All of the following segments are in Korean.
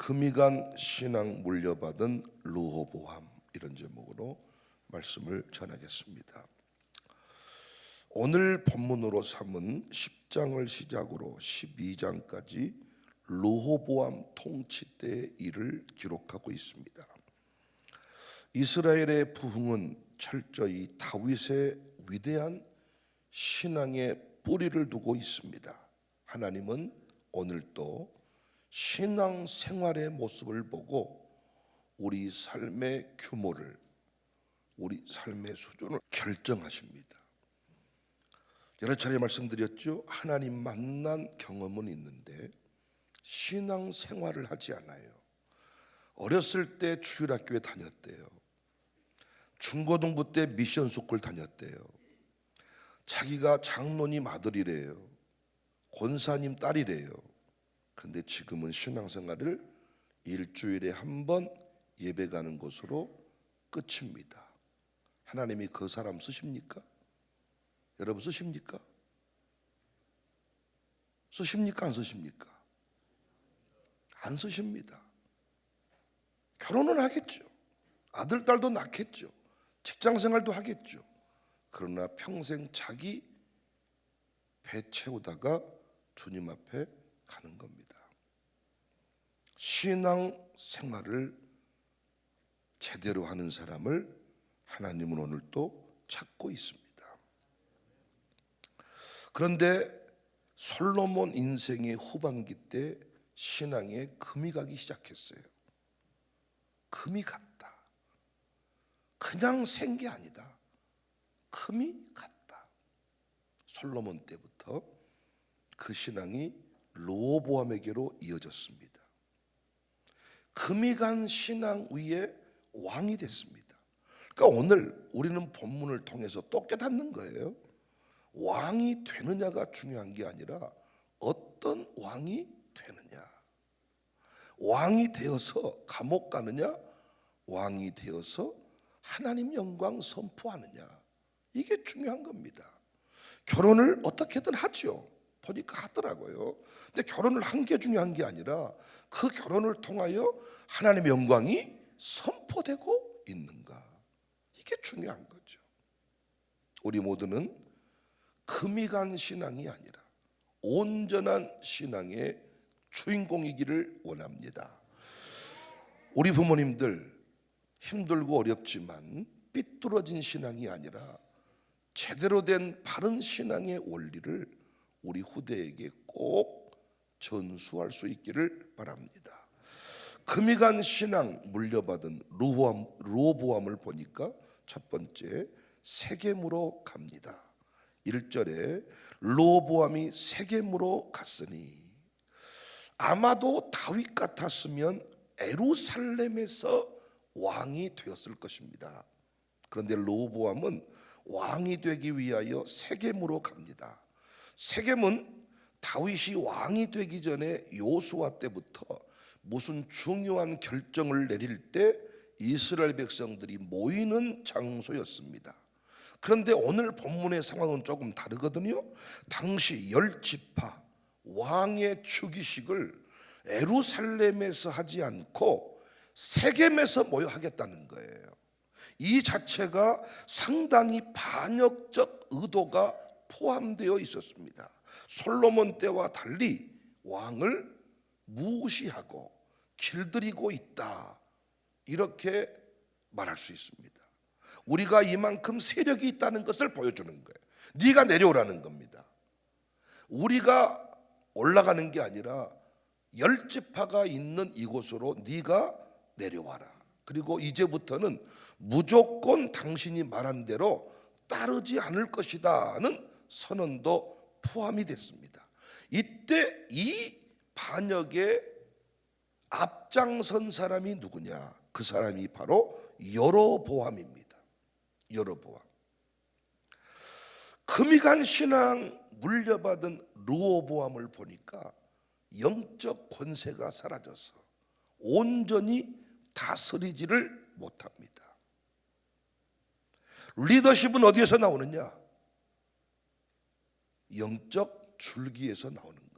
금이간 신앙 물려받은 르호보암, 이런 제목으로 말씀을 전하겠습니다. 오늘 본문으로 삼은 10장을 시작으로 12장까지 르호보암 통치 때의 일을 기록하고 있습니다. 이스라엘의 부흥은 철저히 다윗의 위대한 신앙의 뿌리를 두고 있습니다. 하나님은 오늘 또 신앙 생활의 모습을 보고 우리 삶의 규모를, 우리 삶의 수준을 결정하십니다. 여러 차례 말씀드렸죠. 하나님 만난 경험은 있는데 신앙 생활을 하지 않아요. 어렸을 때 주일학교에 다녔대요. 중고등부 때 미션 스쿨 다녔대요. 자기가 장로님 아들이래요. 권사님 딸이래요. 그런데 지금은 신앙생활을 일주일에 한 번 예배 가는 것으로 끝입니다. 하나님이 그 사람 쓰십니까? 여러분 쓰십니까? 쓰십니까? 안 쓰십니까? 안 쓰십니다. 결혼은 하겠죠. 아들, 딸도 낳겠죠. 직장생활도 하겠죠. 그러나 평생 자기 배 채우다가 주님 앞에 가는 겁니다. 신앙 생활을 제대로 하는 사람을 하나님은 오늘 또 찾고 있습니다. 그런데 솔로몬 인생의 후반기 때 신앙에 금이 가기 시작했어요. 금이 갔다. 그냥 센 게 아니다. 금이 갔다. 솔로몬 때부터 그 신앙이 르호보암에게로 이어졌습니다. 금이 간 신앙 위에 왕이 됐습니다. 그러니까 오늘 우리는 본문을 통해서 또 깨닫는 거예요. 왕이 되느냐가 중요한 게 아니라 어떤 왕이 되느냐. 왕이 되어서 감옥 가느냐, 왕이 되어서 하나님 영광 선포하느냐, 이게 중요한 겁니다. 결혼을 어떻게든 하죠. 보니까 하더라고요. 근데 결혼을 한 게 중요한 게 아니라 그 결혼을 통하여 하나님의 영광이 선포되고 있는가, 이게 중요한 거죠. 우리 모두는 금이 간 신앙이 아니라 온전한 신앙의 주인공이기를 원합니다. 우리 부모님들 힘들고 어렵지만 삐뚤어진 신앙이 아니라 제대로 된 바른 신앙의 원리를 우리 후대에게 꼭 전수할 수 있기를 바랍니다. 금이 간 신앙 물려받은 르호보암을 보니까 첫 번째, 세겜으로 갑니다. 1절에 르호보암이 세겜으로 갔으니, 아마도 다윗 같았으면 예루살렘에서 왕이 되었을 것입니다. 그런데 르호보암은 왕이 되기 위하여 세겜으로 갑니다. 세겜은 다윗이 왕이 되기 전에 요수아 때부터 무슨 중요한 결정을 내릴 때 이스라엘 백성들이 모이는 장소였습니다. 그런데 오늘 본문의 상황은 조금 다르거든요. 당시 10지파 왕의 즉위식을 예루살렘에서 하지 않고 세겜에서 모여 하겠다는 거예요. 이 자체가 상당히 반역적 의도가 포함되어 있었습니다. 솔로몬 때와 달리 왕을 무시하고 길들이고 있다, 이렇게 말할 수 있습니다. 우리가 이만큼 세력이 있다는 것을 보여주는 거예요. 네가 내려오라는 겁니다. 우리가 올라가는 게 아니라 10지파가 있는 이곳으로 네가 내려와라. 그리고 이제부터는 무조건 당신이 말한 대로 따르지 않을 것이다는 선언도 포함이 됐습니다. 이때 이 반역에 앞장선 사람이 누구냐? 그 사람이 바로 여로보암입니다. 여로보암. 금이 간 신앙 물려받은 르호보암을 보니까 영적 권세가 사라져서 온전히 다스리지를 못합니다. 리더십은 어디에서 나오느냐? 영적 줄기에서 나오는 거예요.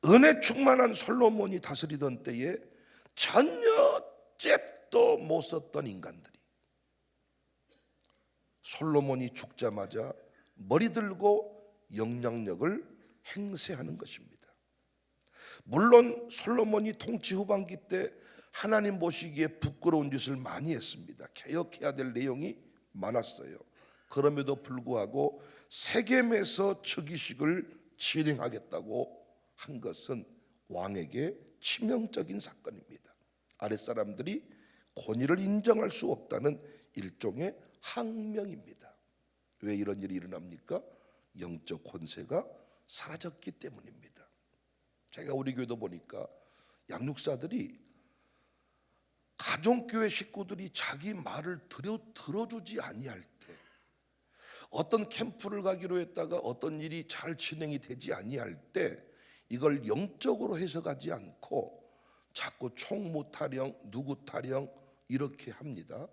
은혜 충만한 솔로몬이 다스리던 때에 전혀 잽도 못 썼던 인간들이 솔로몬이 죽자마자 머리 들고 영향력을 행세하는 것입니다. 물론 솔로몬이 통치 후반기 때 하나님 보시기에 부끄러운 짓을 많이 했습니다. 개혁해야 될 내용이 많았어요. 그럼에도 불구하고 세겜에서 즉위식을 진행하겠다고 한 것은 왕에게 치명적인 사건입니다. 아랫사람들이 권위를 인정할 수 없다는 일종의 항명입니다. 왜 이런 일이 일어납니까? 영적 권세가 사라졌기 때문입니다. 제가 우리 교회도 보니까 양육사들이 가정교회 식구들이 자기 말을 들어주지 아니할 때, 어떤 캠프를 가기로 했다가 어떤 일이 잘 진행이 되지 아니할 때 이걸 영적으로 해석하지 않고 자꾸 총무 타령, 누구 타령 이렇게 합니다.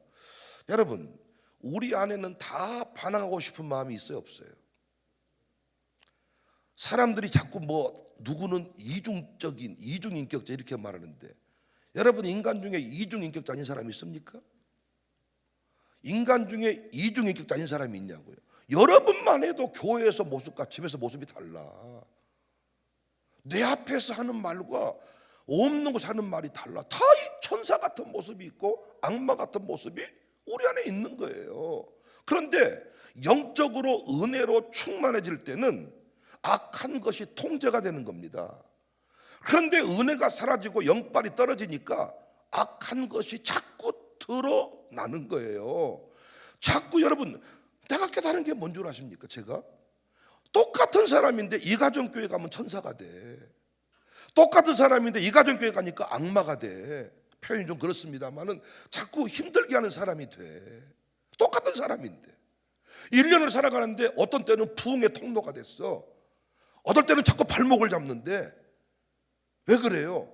여러분, 우리 안에는 다 반항하고 싶은 마음이 있어요, 없어요? 사람들이 자꾸 누구는 이중인격자 이렇게 말하는데, 여러분 인간 중에 이중인격자 아닌 사람이 있습니까? 인간 중에 이중인격자 아닌 사람이 있냐고요. 여러분만 해도 교회에서 모습과 집에서 모습이 달라. 내 앞에서 하는 말과 없는 곳에 하는 말이 달라. 다 천사 같은 모습이 있고 악마 같은 모습이 우리 안에 있는 거예요. 그런데 영적으로 은혜로 충만해질 때는 악한 것이 통제가 되는 겁니다. 그런데 은혜가 사라지고 영빨이 떨어지니까 악한 것이 자꾸 드러나는 거예요. 자꾸 여러분, 내가 깨달은 게 뭔 줄 아십니까? 제가 똑같은 사람인데 이가정교회 가면 천사가 돼. 똑같은 사람인데 이가정교회 가니까 악마가 돼. 표현이 좀 그렇습니다만은 자꾸 힘들게 하는 사람이 돼. 똑같은 사람인데 1년을 살아가는데 어떤 때는 부흥의 통로가 됐어. 어떨 때는 자꾸 발목을 잡는데 왜 그래요?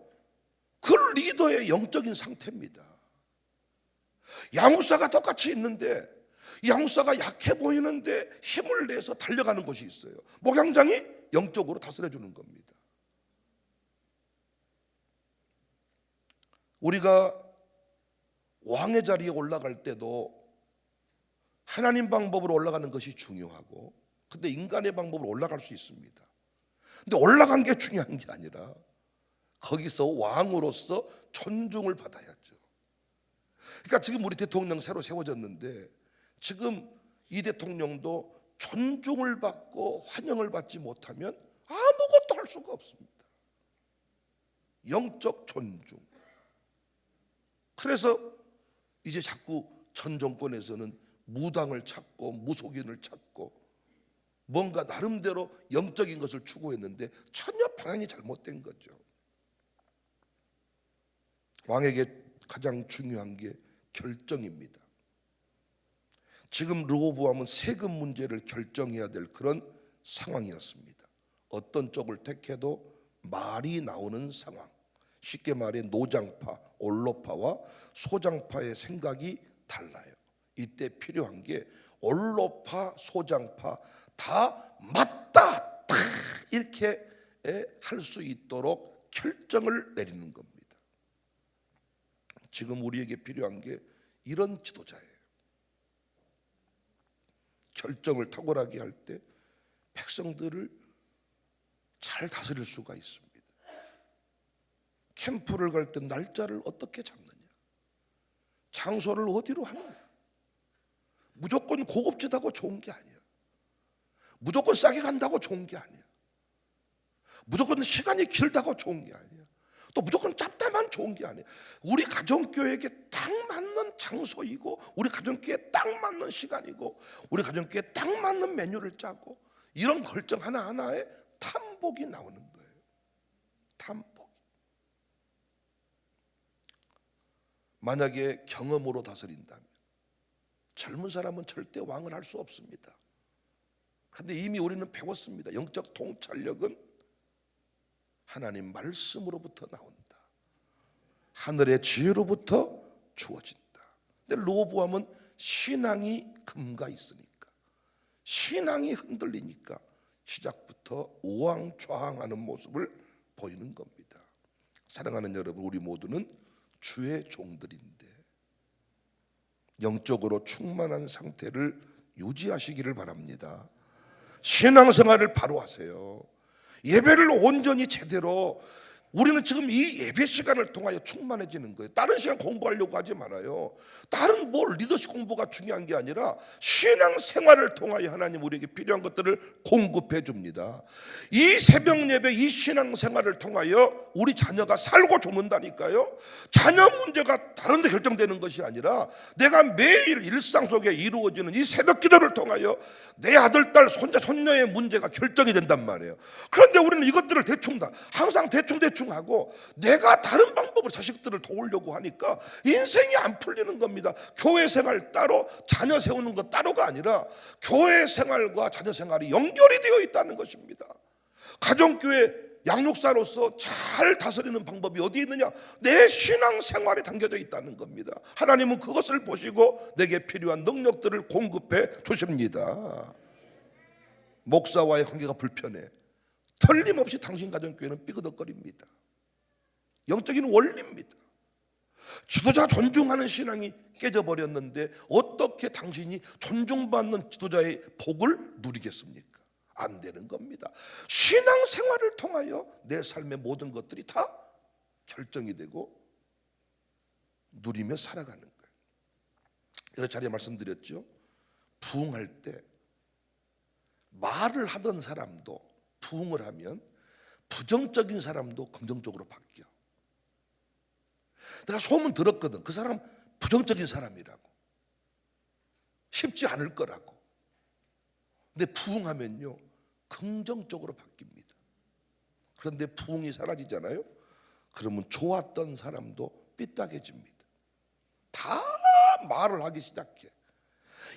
그 리더의 영적인 상태입니다. 양육사가 똑같이 있는데 양육사가 약해 보이는데 힘을 내서 달려가는 것이 있어요. 목양장이 영적으로 다스려주는 겁니다. 우리가 왕의 자리에 올라갈 때도 하나님 방법으로 올라가는 것이 중요하고, 근데 인간의 방법으로 올라갈 수 있습니다. 근데 올라간 게 중요한 게 아니라 거기서 왕으로서 존중을 받아야죠. 그러니까 지금 우리 대통령 새로 세워졌는데 지금 이 대통령도 존중을 받고 환영을 받지 못하면 아무것도 할 수가 없습니다. 영적 존중. 그래서 이제 자꾸 전 정권에서는 무당을 찾고 무속인을 찾고 뭔가 나름대로 영적인 것을 추구했는데 전혀 방향이 잘못된 거죠. 왕에게 가장 중요한 게 결정입니다. 지금 르호보암은 세금 문제를 결정해야 될 그런 상황이었습니다. 어떤 쪽을 택해도 말이 나오는 상황. 쉽게 말해 노장파, 올로파와 소장파의 생각이 달라요. 이때 필요한 게 올로파, 소장파 다 맞다, 다 이렇게 할 수 있도록 결정을 내리는 겁니다. 지금 우리에게 필요한 게 이런 지도자예요. 결정을 탁월하게 할 때 백성들을 잘 다스릴 수가 있습니다. 캠프를 갈 때 날짜를 어떻게 잡느냐, 장소를 어디로 하느냐. 무조건 고급지다고 좋은 게 아니야. 무조건 싸게 간다고 좋은 게 아니야. 무조건 시간이 길다고 좋은 게 아니야. 또 무조건 짧다만 좋은 게 아니야. 우리 가정교회에게 딱 맞는 장소이고 우리 가정교회에 딱 맞는 시간이고 우리 가정교회에 딱 맞는 메뉴를 짜고 이런 결정 하나하나에 탐복이 나오는 거예요. 탐복. 만약에 경험으로 다스린다면 젊은 사람은 절대 왕을 할 수 없습니다. 그런데 이미 우리는 배웠습니다. 영적 통찰력은 하나님 말씀으로부터 나온다. 하늘의 지혜로부터 주어진다. 근데 르호보암은 신앙이 금가 있으니까, 신앙이 흔들리니까 시작부터 우왕좌왕하는 모습을 보이는 겁니다. 사랑하는 여러분, 우리 모두는 주의 종들인데 영적으로 충만한 상태를 유지하시기를 바랍니다. 신앙생활을 바로 하세요. 예배를 온전히 제대로, 우리는 지금 이 예배 시간을 통하여 충만해지는 거예요. 다른 시간 공부하려고 하지 말아요. 다른 리더십 공부가 중요한 게 아니라 신앙생활을 통하여 하나님 우리에게 필요한 것들을 공급해 줍니다. 이 새벽 예배, 이 신앙생활을 통하여 우리 자녀가 살고 죽는다니까요. 자녀 문제가 다른 데 결정되는 것이 아니라 내가 매일 일상 속에 이루어지는 이 새벽 기도를 통하여 내 아들, 딸, 손자, 손녀의 문제가 결정이 된단 말이에요. 그런데 우리는 이것들을 항상 대충 하고 내가 다른 방법으로 자식들을 도우려고 하니까 인생이 안 풀리는 겁니다. 교회 생활 따로, 자녀 세우는 것 따로가 아니라 교회 생활과 자녀 생활이 연결이 되어 있다는 것입니다. 가정교회 양육사로서 잘 다스리는 방법이 어디 있느냐? 내 신앙생활에 담겨져 있다는 겁니다. 하나님은 그것을 보시고 내게 필요한 능력들을 공급해 주십니다. 목사와의 관계가 불편해, 틀림없이 당신 가정교회는 삐그덕거립니다. 영적인 원리입니다. 지도자 존중하는 신앙이 깨져버렸는데 어떻게 당신이 존중받는 지도자의 복을 누리겠습니까? 안 되는 겁니다. 신앙생활을 통하여 내 삶의 모든 것들이 다 결정이 되고 누리며 살아가는 거예요. 여러 차례 말씀드렸죠. 부흥할 때 말을 하던 사람도 부흥을 하면 부정적인 사람도 긍정적으로 바뀌어. 내가 소문 들었거든. 그 사람 부정적인 사람이라고, 쉽지 않을 거라고. 근데 부흥하면요 긍정적으로 바뀝니다. 그런데 부흥이 사라지잖아요. 그러면 좋았던 사람도 삐딱해집니다. 다 말을 하기 시작해.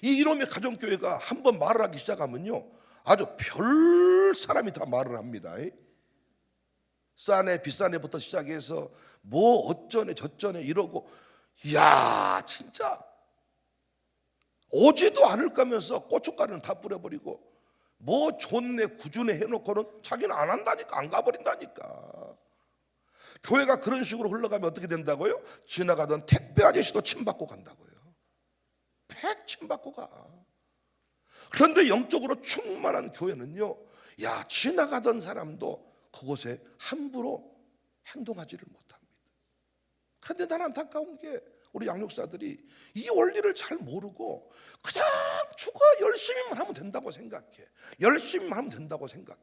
이 이놈의 가정교회가 한번 말을 하기 시작하면요 아주 별 사람이 다 말을 합니다. 싸네 비싸네부터 시작해서 뭐 어쩌네 저쩌네 이러고, 이야 진짜 오지도 않을까 하면서 고춧가루는 다 뿌려버리고 뭐 좋네 구준네 해놓고는 자기는 안 한다니까, 안 가버린다니까. 교회가 그런 식으로 흘러가면 어떻게 된다고요? 지나가던 택배 아저씨도 침받고 간다고요. 팩 침받고 가. 그런데 영적으로 충만한 교회는요, 야 지나가던 사람도 그곳에 함부로 행동하지를 못합니다. 그런데 난 안타까운 게 우리 양육사들이 이 원리를 잘 모르고 그냥 죽어 열심히만 하면 된다고 생각해. 열심히만 하면 된다고 생각해.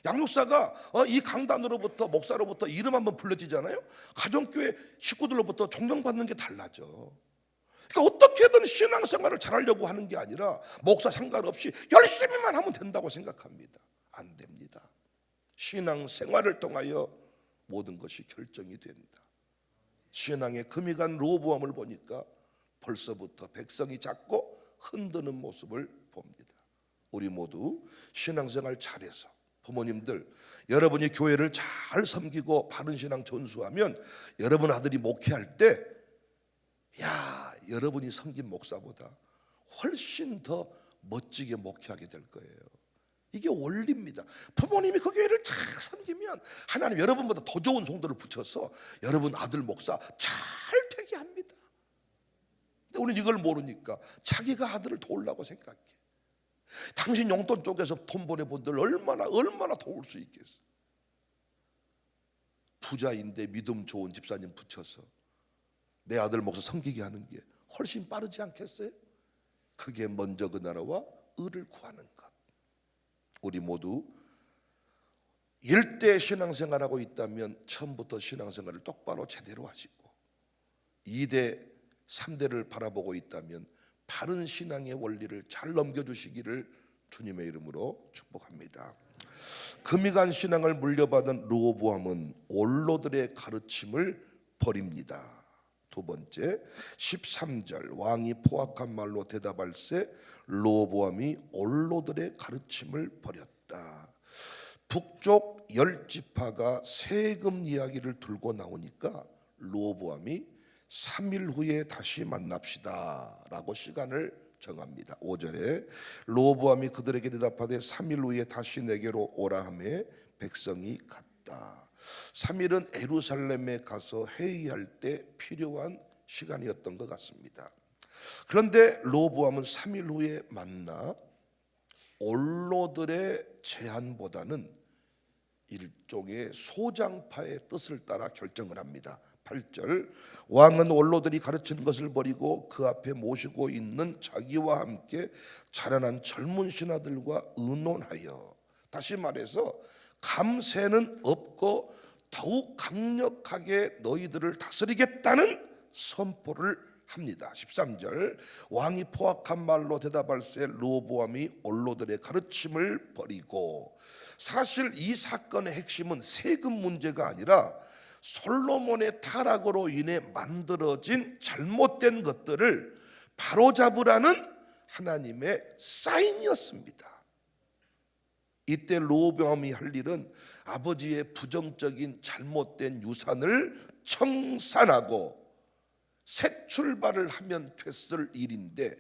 양육사가 이 강단으로부터, 목사로부터 이름 한번 불려지잖아요. 가정교회 식구들로부터 존경받는 게 달라져. 그러니까 어떻게든 신앙생활을 잘하려고 하는 게 아니라 목사 상관없이 열심히만 하면 된다고 생각합니다. 안 됩니다. 신앙생활을 통하여 모든 것이 결정이 된다. 신앙의 금이 간 로보암을 보니까 벌써부터 백성이 작고 흔드는 모습을 봅니다. 우리 모두 신앙생활 잘해서, 부모님들 여러분이 교회를 잘 섬기고 바른 신앙 전수하면 여러분 아들이 목회할 때 여러분이 섬긴 목사보다 훨씬 더 멋지게 목회하게 될 거예요. 이게 원리입니다. 부모님이 그 교회를 잘 섬기면 하나님 여러분보다 더 좋은 성도를 붙여서 여러분 아들 목사 잘 되게 합니다. 근데 우리는 이걸 모르니까 자기가 아들을 도우려고 생각해. 당신 용돈 쪽에서 돈 보내본들 얼마나 도울 수 있겠어. 부자인데 믿음 좋은 집사님 붙여서 내 아들 목사 섬기게 하는 게 훨씬 빠르지 않겠어요? 그게 먼저 그 나라와 의를 구하는 것. 우리 모두 1대 신앙생활하고 있다면 처음부터 신앙생활을 똑바로 제대로 하시고, 2대 3대를 바라보고 있다면 바른 신앙의 원리를 잘 넘겨주시기를 주님의 이름으로 축복합니다. 금이 간 신앙을 물려받은 르호보암은 원로들의 가르침을 버립니다. 두 번째 13절, 왕이 포악한 말로 대답할세 르호보암이 원로들의 가르침을 버렸다. 북쪽 10지파가 세금 이야기를 들고 나오니까 르호보암이 3일 후에 다시 만납시다 라고 시간을 정합니다. 5절에 르호보암이 그들에게 대답하되 3일 후에 다시 내게로 오라 하매 백성이 갔다. 있었습니다. 3일은 예루살렘에 가서 회의할 때 필요한 시간이었던 것 같습니다. 그런데 르호보암은 3일 후에 만나 원로들의 제안보다는 일종의 소장파의 뜻을 따라 결정을 합니다. 8절, 왕은 원로들이 가르치는 것을 버리고 그 앞에 모시고 있는 자기와 함께 자라난 젊은 신하들과 의논하여, 다시 말해서 감세는 없고 더욱 강력하게 너희들을 다스리겠다는 선포를 합니다. 13절, 왕이 포악한 말로 대답할세 르호보암이 원로들의 가르침을 버리고, 사실 이 사건의 핵심은 세금 문제가 아니라 솔로몬의 타락으로 인해 만들어진 잘못된 것들을 바로잡으라는 하나님의 사인이었습니다. 이때 르호보암이 할 일은 아버지의 부정적인 잘못된 유산을 청산하고 새 출발을 하면 됐을 일인데,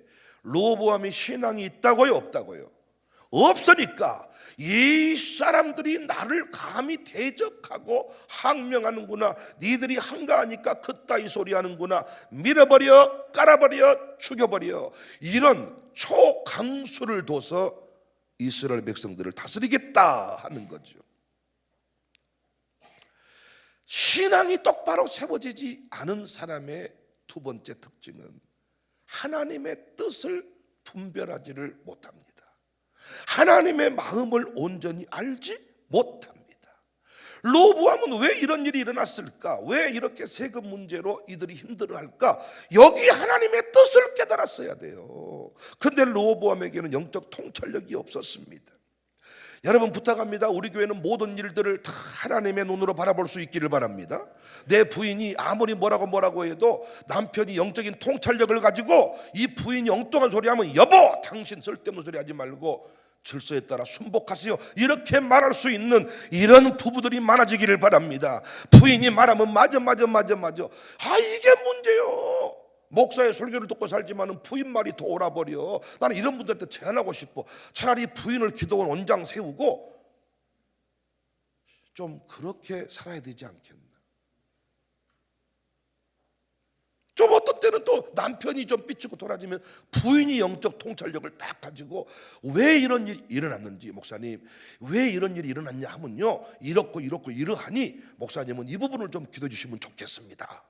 르호보암이 신앙이 있다고요, 없다고요? 없으니까 이 사람들이 나를 감히 대적하고 항명하는구나, 니들이 한가하니까 그따위 소리 하는구나, 밀어버려, 깔아버려, 죽여버려, 이런 초강수를 둬서 이스라엘 백성들을 다스리겠다 하는 거죠. 신앙이 똑바로 세워지지 않은 사람의 두 번째 특징은 하나님의 뜻을 분별하지를 못합니다. 하나님의 마음을 온전히 알지 못합니다. 르호보암은 왜 이런 일이 일어났을까? 왜 이렇게 세금 문제로 이들이 힘들어할까? 여기 하나님의 뜻을 깨달았어야 돼요. 그런데 르호보암에게는 영적 통찰력이 없었습니다. 여러분 부탁합니다. 우리 교회는 모든 일들을 다 하나님의 눈으로 바라볼 수 있기를 바랍니다. 내 부인이 아무리 뭐라고 해도 남편이 영적인 통찰력을 가지고 이 부인이 엉뚱한 소리 하면, 여보 당신 쓸데없는 소리 하지 말고 질서에 따라 순복하세요, 이렇게 말할 수 있는 이런 부부들이 많아지기를 바랍니다. 부인이 말하면 맞아. 이게 문제요. 목사의 설교를 듣고 살지만 부인 말이 더 옳아버려. 나는 이런 분들한테 제안하고 싶어. 차라리 부인을 기도원 원장 세우고 좀 그렇게 살아야 되지 않겠나. 좀 어떤 때는 또 남편이 좀 삐치고 돌아지면 부인이 영적 통찰력을 딱 가지고 왜 이런 일이 일어났는지, 목사님 왜 이런 일이 일어났냐 하면요, 이렇고 이러하니 목사님은 이 부분을 좀 기도해 주시면 좋겠습니다.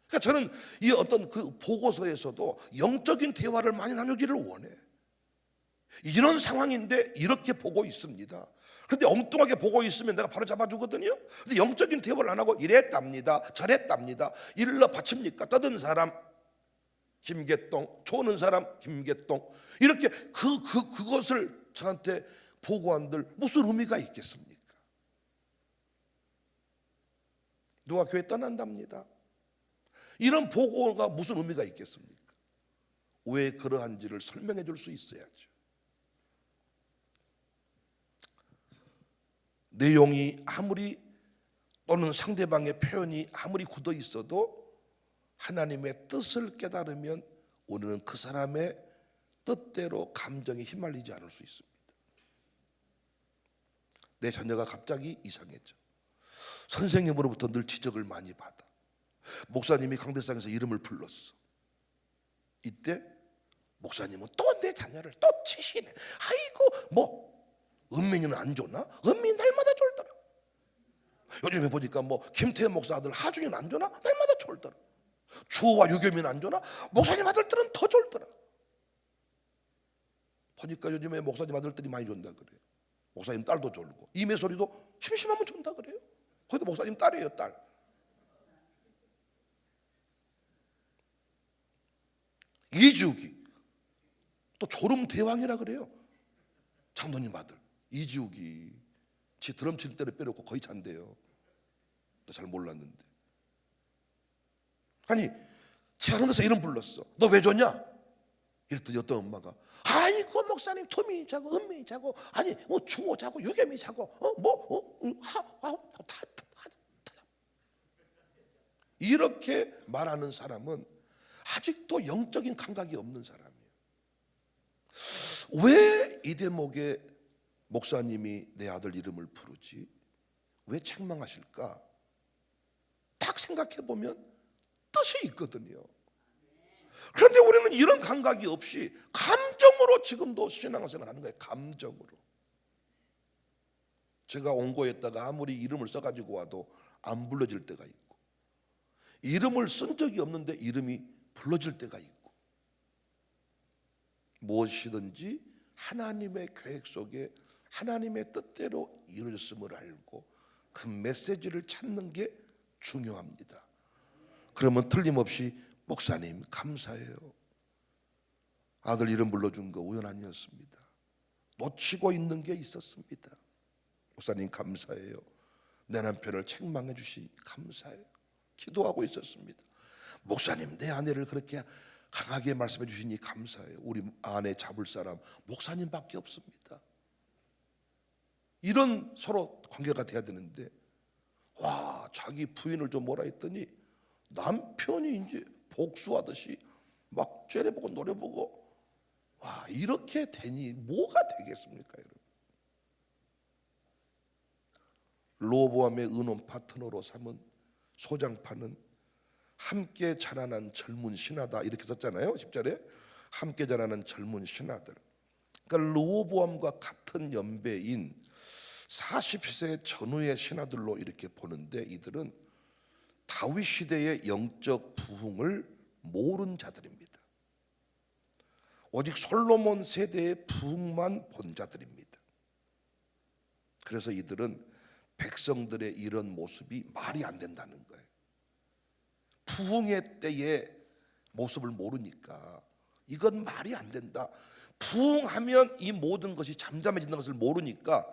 그러니까 저는 이 어떤 그 보고서에서도 영적인 대화를 많이 나누기를 원해. 이런 상황인데 이렇게 보고 있습니다. 그런데 엉뚱하게 보고 있으면 내가 바로 잡아주거든요. 근데 영적인 대화를 안 하고 이랬답니다, 저랬답니다, 일러 바칩니까? 떠든 사람 김개똥, 조는 사람 김개똥, 이렇게 그것을 저한테 보고한들 무슨 의미가 있겠습니까? 누가 교회 떠난답니다. 이런 보고가 무슨 의미가 있겠습니까? 왜 그러한지를 설명해 줄 수 있어야죠. 내용이 아무리 또는 상대방의 표현이 아무리 굳어 있어도 하나님의 뜻을 깨달으면 우리는 그 사람의 뜻대로 감정에 휘말리지 않을 수 있습니다. 내 자녀가 갑자기 이상해져. 선생님으로부터 늘 지적을 많이 받아. 목사님이 강대상에서 이름을 불렀어. 이때 목사님은 또 내 자녀를 또 치시네. 아이고 뭐 은민이는 안 좋나? 은민이 날마다 졸더라. 요즘에 보니까 뭐 김태현 목사 아들 하중이는 안 좋나? 날마다 졸더라. 주호와 유겸이는 안 좋나? 목사님 아들들은 더 졸더라. 보니까 요즘에 목사님 아들들이 많이 존다 그래요. 목사님 딸도 졸고, 이매소리도 심심하면 존다 그래요. 거기도 목사님 딸이에요, 딸. 이지욱이 또 졸음 대왕이라 그래요. 장로님 아들 이지욱이 지 드럼 칠 때를 빼놓고 거의 잔대요. 너 잘 몰랐는데. 아니 제가 데서 이름 불렀어. 너 왜 줬냐? 이랬더니 어떤 엄마가, 아이고 목사님 투미 자고 은미 자고, 아니 뭐 주호 자고 유겸이 자고 이렇게 말하는 사람은 아직도 영적인 감각이 없는 사람이에요. 왜 이 대목에 목사님이 내 아들 이름을 부르지? 왜 책망하실까? 딱 생각해 보면 뜻이 있거든요. 그런데 우리는 이런 감각이 없이 감정으로 지금도 신앙생활을 하는 거예요. 감정으로. 제가 온고했다가 아무리 이름을 써가지고 와도 안 불러질 때가 있고, 이름을 쓴 적이 없는데 이름이 불러질 때가 있고, 무엇이든지 하나님의 계획 속에 하나님의 뜻대로 이루어졌음을 알고 그 메시지를 찾는 게 중요합니다. 그러면 틀림없이 목사님 감사해요, 아들 이름 불러준 거 우연 아니었습니다, 놓치고 있는 게 있었습니다, 목사님 감사해요, 내 남편을 책망해 주시 감사해요, 기도하고 있었습니다, 목사님 내 아내를 그렇게 강하게 말씀해 주시니 감사해요, 우리 아내 잡을 사람 목사님밖에 없습니다. 이런 서로 관계가 돼야 되는데, 와, 자기 부인을 좀 뭐라 했더니 남편이 이제 복수하듯이 막 째려보고 노려보고, 와, 이렇게 되니 뭐가 되겠습니까, 여러분? 로보암의 의논 파트너로 삼은 소장파는 함께 자라난 젊은 신하다 이렇게 썼잖아요. 10절에 함께 자라는 젊은 신하들. 그러니까 로보암과 같은 연배인 40세 전후의 신하들로 이렇게 보는데, 이들은 다윗 시대의 영적 부흥을 모른 자들입니다. 오직 솔로몬 세대의 부흥만 본 자들입니다. 그래서 이들은 백성들의 이런 모습이 말이 안 된다는 거예요. 부흥의 때의 모습을 모르니까 이건 말이 안 된다. 부흥하면 이 모든 것이 잠잠해진다는 것을 모르니까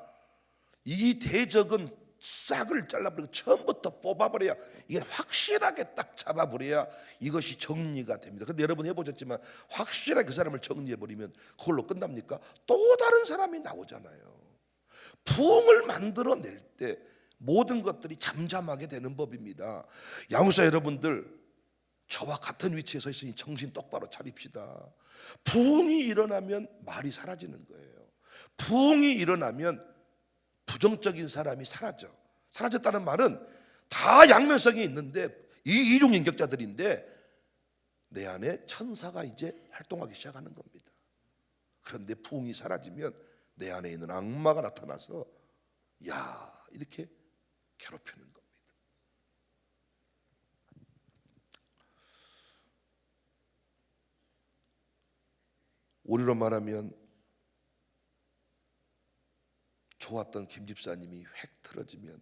이 대적은 싹을 잘라버리고 처음부터 뽑아버려야, 이게 확실하게 딱 잡아버려야 이것이 정리가 됩니다. 근데 여러분 해보셨지만 확실하게 그 사람을 정리해버리면 그걸로 끝납니까? 또 다른 사람이 나오잖아요. 부흥을 만들어낼 때 모든 것들이 잠잠하게 되는 법입니다. 양육사 여러분들, 저와 같은 위치에 서 있으니 정신 똑바로 차립시다. 부흥이 일어나면 말이 사라지는 거예요. 부흥이 일어나면 부정적인 사람이 사라졌다는 말은 다 양면성이 있는데 이 이중 인격자들인데 내 안에 천사가 이제 활동하기 시작하는 겁니다. 그런데 부흥이 사라지면 내 안에 있는 악마가 나타나서 야, 이렇게 괴롭히는 겁니다. 우리로 말하면 좋았던 김 집사님이 획 틀어지면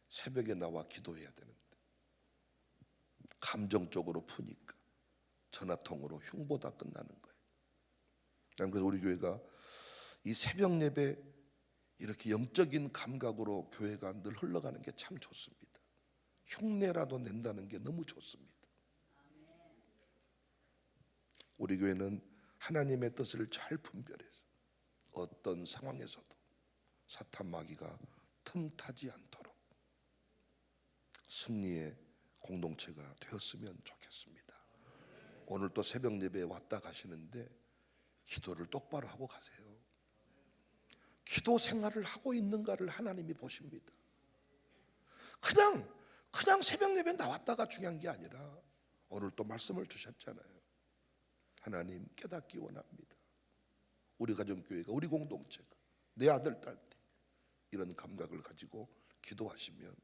새벽에 나와 기도해야 되는데 감정적으로 푸니까 전화통으로 흉보다 끝나는 거예요. 그래서 우리 교회가 이 새벽 예배 이렇게 영적인 감각으로 교회가 늘 흘러가는 게 참 좋습니다. 흉내라도 낸다는 게 너무 좋습니다. 우리 교회는 하나님의 뜻을 잘 분별해서 어떤 상황에서도 사탄 마귀가 틈타지 않도록 승리의 공동체가 되었으면 좋겠습니다. 오늘 또 새벽 예배에 왔다 가시는데 기도를 똑바로 하고 가세요. 기도 생활을 하고 있는가를 하나님이 보십니다. 그냥 새벽 예배 나왔다가 중요한 게 아니라 오늘 또 말씀을 주셨잖아요. 하나님 깨닫기 원합니다. 우리 가정교회가, 우리 공동체가, 내 아들 딸 이런 감각을 가지고 기도하시면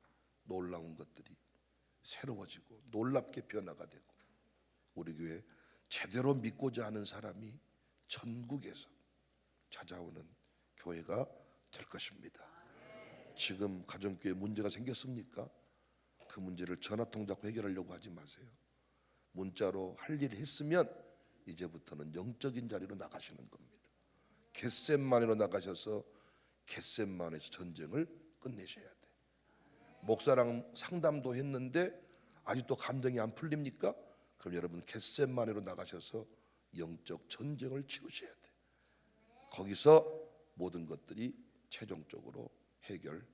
놀라운 것들이 새로워지고 놀랍게 변화가 되고 우리 교회 제대로 믿고자 하는 사람이 전국에서 찾아오는 교회가 될 것입니다. 지금 가정교회 문제가 생겼습니까? 그 문제를 전화통 잡고 해결하려고 하지 마세요. 문자로 할 일 했으면 이제부터는 영적인 자리로 나가시는 겁니다. 겟셋만으로 나가셔서 겟셋만에서 전쟁을 끝내셔야 돼. 목사랑 상담도 했는데 아직도 감정이 안 풀립니까? 그럼 여러분 겟셋만으로 나가셔서 영적 전쟁을 치우셔야 돼. 거기서 모든 것들이 최종적으로 해결